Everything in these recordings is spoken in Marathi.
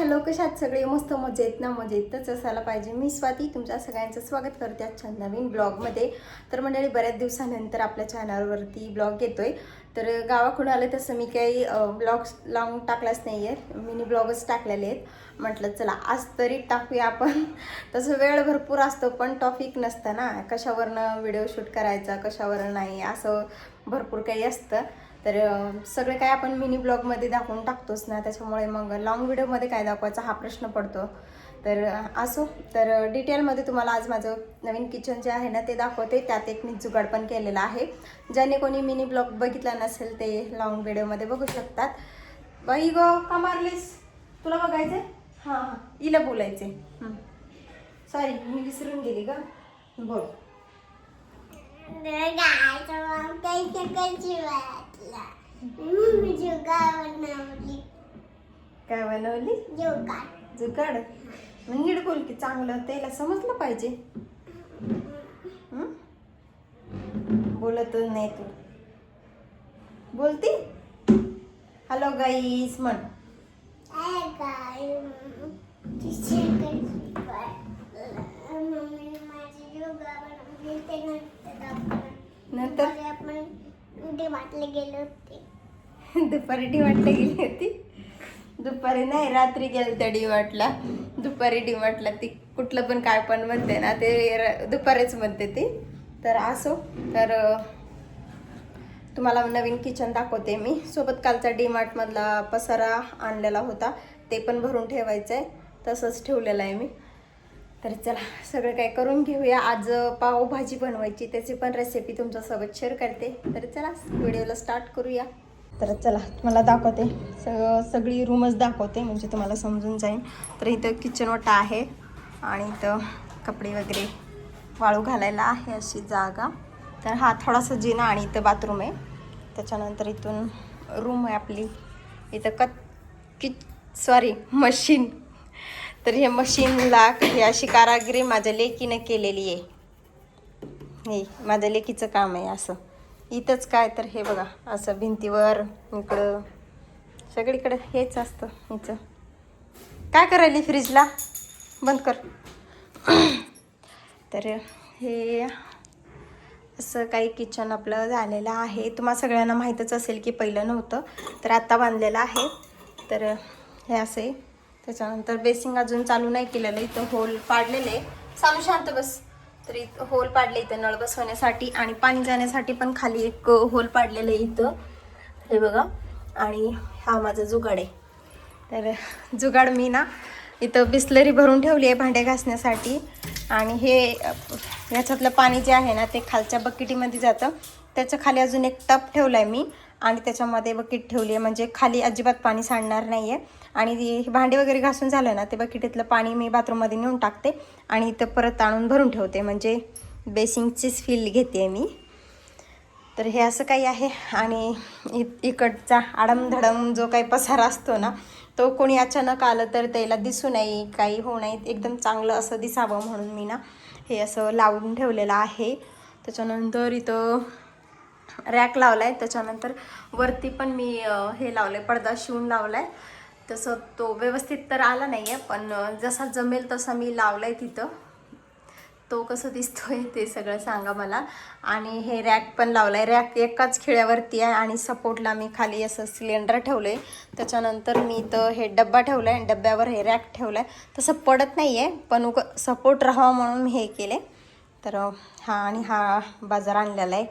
हॅलो, कशात सगळे मस्त मजेत ना? मजेतच असायला पाहिजे. मी स्वाती तुमच्या सगळ्यांचं स्वागत करते आजच्या नवीन ब्लॉगमध्ये. तर मंडळी, बऱ्याच दिवसानंतर आपल्या चॅनलवरती ब्लॉग येतोय. तर गावाकडून आले तसं मी काही ब्लॉग्स लावून टाकलाच नाही आहे, मिनी ब्लॉगच टाकलेले आहेत. म्हटलं चला आज तरी टाकूया आपण. तसं वेळ भरपूर असतो पण टॉपिक नसतं ना, कशावरनं व्हिडिओ शूट करायचा कशावर नाही, असं भरपूर काही असतं. तर सगळे काय आपण मिनी ब्लॉगमध्ये दाखवून टाकतोच ना, त्याच्यामुळे मग लाँग व्हिडिओमध्ये काय दाखवायचा हा प्रश्न पडतो. तर असो, तर डिटेलमध्ये तुम्हाला आज माझं नवीन किचन जे आहे ना ते दाखवते. त्यात एक मी जुगाड पण केलेला आहे, ज्याने कोणी मिनी ब्लॉग बघितला नसेल ते लाँग व्हिडिओमध्ये बघू शकतात. बाई गो का मारलीस? तुला बघायचंय? हां हां, हिला बोलायचे. सॉरी, मी विसरून गेली ग. बोल. काय बनवली? जुगाड. नीट बोल की, चांगलं त्याला समजलं पाहिजे. बोलतच नाही तू. बोलती? हॅलो गाईस म्हण. नंतर दुपारी डीमार्टला गेली होती. दुपारी नाही, रात्री गेली त्या डीमार्टला. दुपारी डीमार्टला ती कुठलं पण काय पण म्हणते ना ते दुपारीच म्हणते ती. तर असो, तर तुम्हाला नवीन किचन दाखवते मी. सोबत कालचा डीमार्टमधला पसारा आणलेला होता, ते पण भरून ठेवायचं आहे, तसंच ठेवलेलं आहे मी. तर चला सगळं काय करून घेऊया. आज पावभाजी बनवायची, त्याची पण रेसिपी तुमच्यासोबत शेअर करते. तर चला व्हिडिओला स्टार्ट करूया. तर चला तुम्हाला दाखवते, सगळी रूमच दाखवते म्हणजे तुम्हाला समजून जाईल. तर इथं किचन ओटा आहे आणि इथं कपडे वगैरे वाळू घालायला आहे अशी जागा. तर हा थोडासा जिना आणि इथं बाथरूम आहे. त्याच्यानंतर इथून रूम आहे आपली. इथं मशीन. तर हे मशीनला ही अशी कारागिरी माझ्या लेकीनं केलेली आहे. हे माझ्या लेकीचं काम आहे असं. इथंच काय तर हे बघा, असं भिंतीवर इकडं सगळीकडे हेच असतं. हिचं काय करायली? फ्रीजला बंद कर. तर हे असं काही किचन आपलं झालेलं आहे. तुम्हाला सगळ्यांना माहीतच असेल की पहिलं नव्हतं, तर आत्ता बांधलेलं आहे. तर हे असे. त्याच्यानंतर बेसिंग अजून चालू नाही केलेलं. इथं होल पाडलेले. सानू शांत बस. तर इथं होल पाडले इथं नळ बसवण्यासाठी आणि पाणी जाण्यासाठी पण खाली एक होल पाडलेलं आहे इथं, हे बघा. आणि हा माझा जुगाड आहे. तर जुगाड मी ना इथं बिस्लरी भरून ठेवली आहे भांडे घासण्यासाठी. आणि हे ह्याच्यातलं पाणी जे आहे ना ते खालच्या बकेटीमध्ये जातं. त्याच्या खाली अजून एक टप ठेवला आहे मी आणि त्याच्यामध्ये बकेट ठेवली आहे, म्हणजे खाली अजिबात पाणी सांडणार नाही आहे. आणि भांडे वगैरे घासून झालं ना ते बकेटीतलं पाणी मी बाथरूममध्ये नेऊन टाकते आणि इथं परत आणून भरून ठेवते, म्हणजे बेसिंगचीच फील घेते मी. तर हे असं काही आहे. आणि इकडचा आडमधडम जो काही पसारा असतो ना, तो कोणी अचानक आलं तर त्याला दिसू नये, काही होऊ नये, एकदम चांगलं असं दिसावं म्हणून मी ना हे असं लावून ठेवलेलं आहे. त्याच्यानंतर इथं रॅक लावला आहे. त्याच्यानंतर वरती पण मी हे लावलं आहे, पडदा शिवून लावला आहे. तसं तो व्यवस्थित तर आला नाही आहे, पण जसा जमेल तसा मी लावला आहे तिथं. तो कसं दिसतोय ते सगळं सांगा मला. आणि हे रॅक पण लावलं आहे. रॅक एकाच खिळ्यावरती आहे आणि सपोर्टला मी खाली असं सिलेंडर ठेवलं आहे. त्याच्यानंतर मी इथं हे डब्बा ठेवला आहे, डब्यावर हे रॅक ठेवलं आहे. तसं पडत नाही आहे पण सपोर्ट राहावा म्हणून मी हे केले. तर हा आणि हा बाजार आणलेला आहे,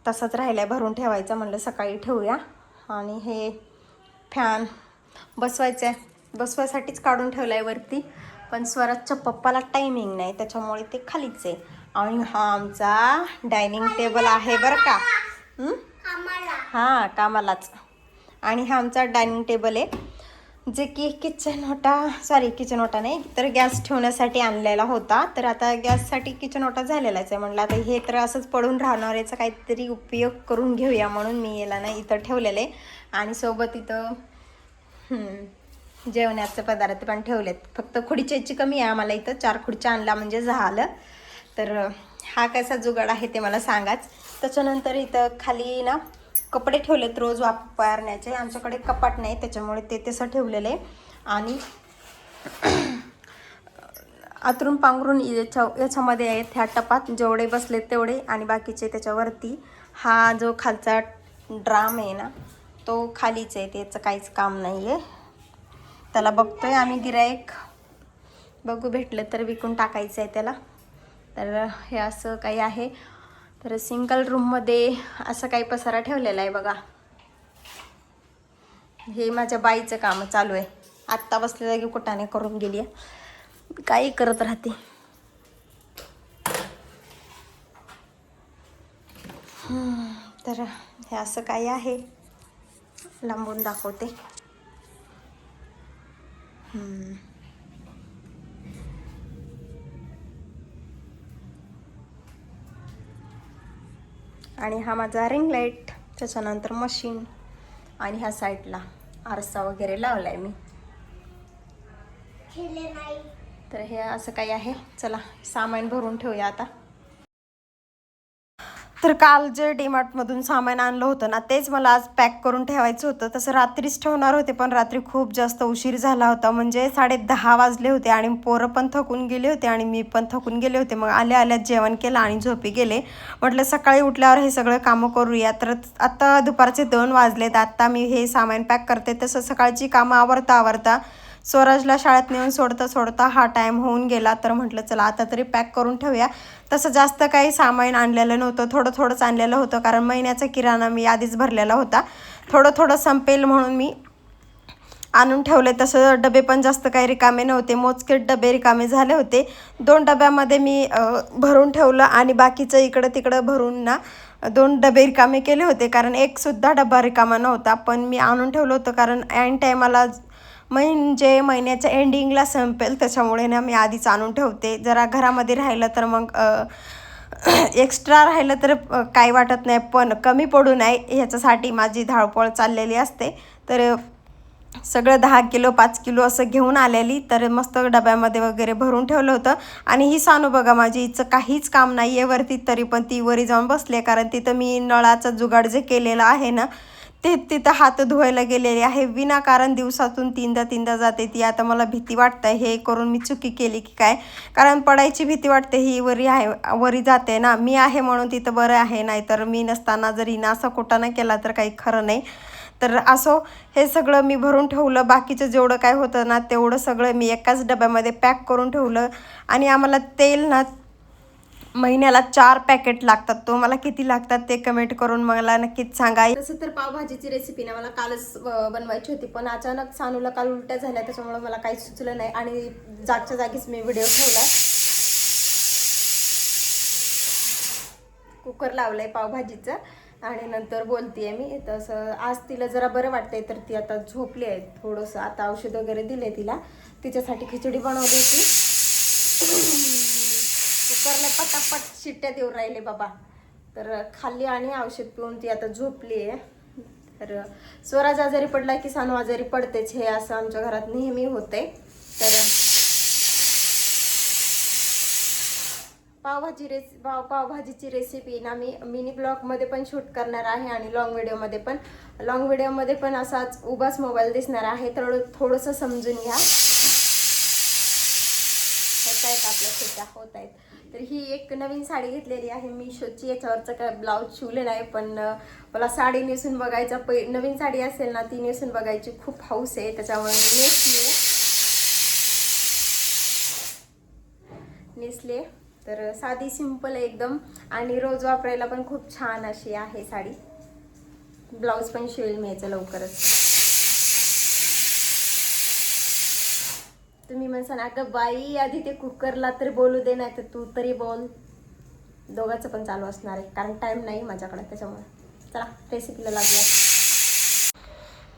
तसंच राहिला आहे भरून ठेवायचं, म्हणलं सकाळी ठेवूया. आणि हे फॅन बसवायसाठीच काढून ठेवलं आहे वरती, पण स्वराजच्या पप्पाला टायमिंग नाही त्याच्यामुळे ते खालीच आहे. आणि हा आमचा डायनिंग टेबल आहे बरं का. हां, कामालाच. आणि हा आमचा डायनिंग टेबल आहे, जे की किचन ओटा नाही तर गॅस ठेवण्यासाठी आणलेला होता. तर आता गॅससाठी किचन ओटा झालेलाच आहे. म्हटलं आता हे तर असंच पडून राहणार, याचा काहीतरी उपयोग करून घेऊया म्हणून मी याला ना इथं ठेवलेलं आहे. आणि सोबत इथं जेवणाचे पदार्थ पण ठेवलेत. फक्त खुर्चीची कमी आहे आम्हाला, इथं 4 खुर्च्या आणला म्हणजे झालं. तर हा कसा जुगाड आहे ते मला सांगाच. त्याच्यानंतर इथं खाली ना कपडे ठेवलेत रोज वापरण्याचे. आमच्याकडे कपाट नाही त्याच्यामुळे ते तसं ठेवलेलं आहे. आणि आतरून पांघरून याच्यामध्ये आहेत ह्या टपात जेवढे बसलेत तेवढे आणि बाकीचे त्याच्यावरती. हा जो खालचा ड्राम आहे ना तो खालीच आहे, त्याचं काहीच काम नाही आहे. त्याला बघतोय आम्ही गिराईक, बघू भेटलं तर विकून टाकायचं आहे त्याला. तर हे असं काही आहे. तर सिंगल रूममध्ये असं काही पसारा ठेवलेला आहे बघा. हे माझ्या बाईचं काम चालू आहे. आत्ता बसल्या जागी कुठाने करून गेली आहे, काही करत राहते. तर हे असं काही आहे, लांबून दाखवते. आणि हा माझा रिंग लाईट, त्याच्यानंतर मशीन आणि ह्या साईडला आरसा वगैरे लावलाय मी. तर हे असं काही आहे. चला सामान भरून ठेवूया आता. तर काल जे डीमार्टमधून सामान आणलं होतं ना तेच मला आज पॅक करून ठेवायचं होतं. तसं रात्रीच ठेवणार होते पण रात्री खूप जास्त उशीर झाला होता, म्हणजे 10:30 वाजले होते आणि पोरं पण थकून गेले होते आणि मी पण थकून गेले होते. मग आल्या जेवण केलं आणि झोपी गेले. म्हटलं सकाळी उठल्यावर हे सगळं कामं करूया. तर आता दुपारचे 2 वाजलेत. आत्ता मी हे सामान पॅक करते. तसं सकाळची कामं आवरता स्वराजला शाळेत नेऊन सोडता हा टाईम होऊन गेला. तर म्हटलं चला आता तरी पॅक करून ठेवूया. तसं जास्त काही सामान आणलेलं नव्हतं, थोडंच आणलेलं होतं, कारण महिन्याचा किराणा मी आधीच भरलेला होता. थोडं संपेल म्हणून मी आणून ठेवले. तसं डबे पण जास्त काही रिकामे नव्हते, मोजके डबे रिकामे झाले होते. 2 डब्यामध्ये मी भरून ठेवलं आणि बाकीचं इकडं तिकडं भरून ना 2 डबे रिकामे केले होते, कारण एकसुद्धा डबा रिकामा नव्हता. पण मी आणून ठेवलं होतं कारण ऐन टायमाला म्हणजे महिन्याच्या एंडिंगला संपेल, त्याच्यामुळे ना मी आधीच आणून ठेवते. जरा घरामध्ये राहिलं तर मग एक्स्ट्रा राहिलं तर काही वाटत नाही, पण कमी पडू नये ह्याच्यासाठी माझी धावपळ चाललेली असते. तर सगळं 10 किलो 5 किलो असं घेऊन आलेली. तर मस्त डब्यामध्ये वगैरे भरून ठेवलं होतं. आणि ही सानू बघा माझी, हिचं काहीच काम नाही आहे वरती, तरी पण ती वरी जाऊन बसले, कारण तिथं मी नळाचा जुगाड जे केलेला आहे ना ते तिथं हात धुवायला गेलेले आहे. विनाकारण दिवसातून 3दा जाते ती. आता मला भीती वाटते हे करून मी चुकी केली की काय, कारण पडायची भीती वाटते. ही वरी जाते ना, मी आहे म्हणून तिथं बरं आहे, नाहीतर मी नसताना जर हिनं असं कुठं केला तर काही खरं नाही. तर असो हे सगळं मी भरून ठेवलं. बाकीचं जेवढं काय होतं ना तेवढं सगळं मी एकाच डब्यामध्ये पॅक करून ठेवलं. आणि आम्हाला तेल ना महिन्याला 4 पॅकेट लागतात. तो मला किती लागतात ते कमेंट करून मला नक्कीच सांगा. तसं तर पावभाजीची रेसिपी ना मला कालच बनवायची होती, पण अचानक सानूला काल उलट्या झाल्या, त्याच्यामुळे मला काही सुचलं नाही आणि जागच्या जागीच मी व्हिडिओ ठेवला. कुकर लावलाय पावभाजीचं आणि नंतर बोलतेय मी. तसं आज तिला जरा बरं वाटतंय, तर ती आता झोपली आहे थोडंसं. आता औषध वगैरे दिले तिला, तिच्यासाठी खिचडी बनवली होती. कुकरला पटापट शिट्ट्या देऊ राहिले बाबा. तर खाल्ली आणि औषध पिऊन ती आता झोपली आहे. तर स्वराज आजारी पडला की सानू आजारी पडतेच, हे असं आमच्या घरात नेहमी होते. तर पावभाजीची रेसिपी ना मी मिनी ब्लॉगमध्ये पण शूट करणार आहे आणि लॉंग व्हिडिओमध्ये पण असाच उभाच मोबाईल दिसणार आहे. तर थोडंसं समजून घ्या. आपल्या शेत्या होत आहेत. तर ही एक नवीन साडी घेतलेली आहे मीशोची. याच्यावरचं काय ब्लाऊज शिवले नाही, पण मला साडी नेसून बघायचा, नवीन साडी असेल ना ती नेसून बघायची खूप हौस आहे, त्याच्यामुळे नेसले. तर साधी सिंपल एकदम आणि रोज वापरायला पण खूप छान अशी आहे साडी. ब्लाऊज पण शिवेल मी याचं लवकरच. तुम्ही म्हणसान अगं बाई आधी ते कुकरला तरी बोलू दे, नाही तर तू तरी बोल. दोघांचं पण चालू असणार आहे, कारण टाइम नाही माझ्याकडे, त्याच्यामुळे. चला रेसिपीला लागूया.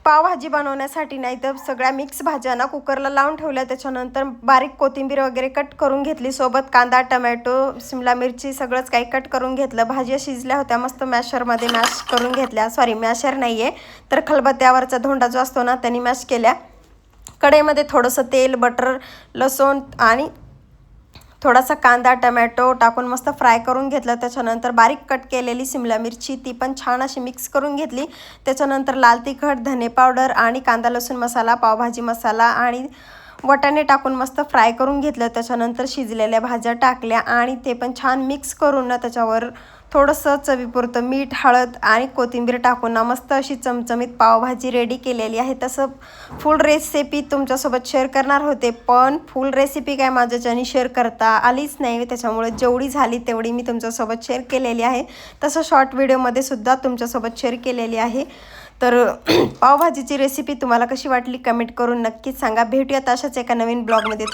पावभाजी बनवण्यासाठी नाही तर सगळ्या मिक्स भाज्या ना कुकरला लावून ठेवल्या. त्याच्यानंतर बारीक कोथिंबीर वगैरे कट करून घेतली, सोबत कांदा टमॅटो शिमला मिरची सगळंच काही कट करून घेतलं. भाज्या शिजल्या होत्या, मस्त मॅशरमध्ये मॅश करून घेतल्या. सॉरी मॅशर नाही आहे तर खलबत्त्यावरचा धोंडा जो असतो ना त्यांनी मॅश केल्या. कढईमध्ये थोडंसं तेल बटर लसूण आणि थोडासा कांदा टमॅटो टाकून मस्त फ्राय करून घेतलं. त्याच्यानंतर बारीक कट केलेली शिमला मिरची ती पण छान अशी मिक्स करून घेतली. त्याच्यानंतर लाल तिखट धने पावडर आणि कांदा लसूण मसाला पावभाजी मसाला आणि वाटाणे टाकून मस्त फ्राय करून घेतलं. त्याच्यानंतर शिजलेल्या भाज्या टाकल्या आणि ते पण छान मिक्स करून ना त्याच्यावर थोडंसं चवीपुरतं मीठ, हळद आणि कोथिंबीर टाकून ना मस्त अशी चमचमीत पावभाजी रेडी केलेली आहे. तसं फुल रेसिपी तुमच्यासोबत शेअर करणार होते, पण फुल रेसिपी काय माझ्याच्यानी शेअर करता आलीच नाही. त्याच्यामुळे जेवढी झाली तेवढी मी तुमच्यासोबत शेअर केलेली आहे. तसं शॉर्ट व्हिडिओमध्ये सुद्धा तुमच्यासोबत शेअर केलेली आहे. तर पावभाजीची रेसिपी तुम्हाला कशी वाटली कमेंट करून नक्कीच सांगा. भेटूयात अशाच एका नवीन ब्लॉगमध्ये.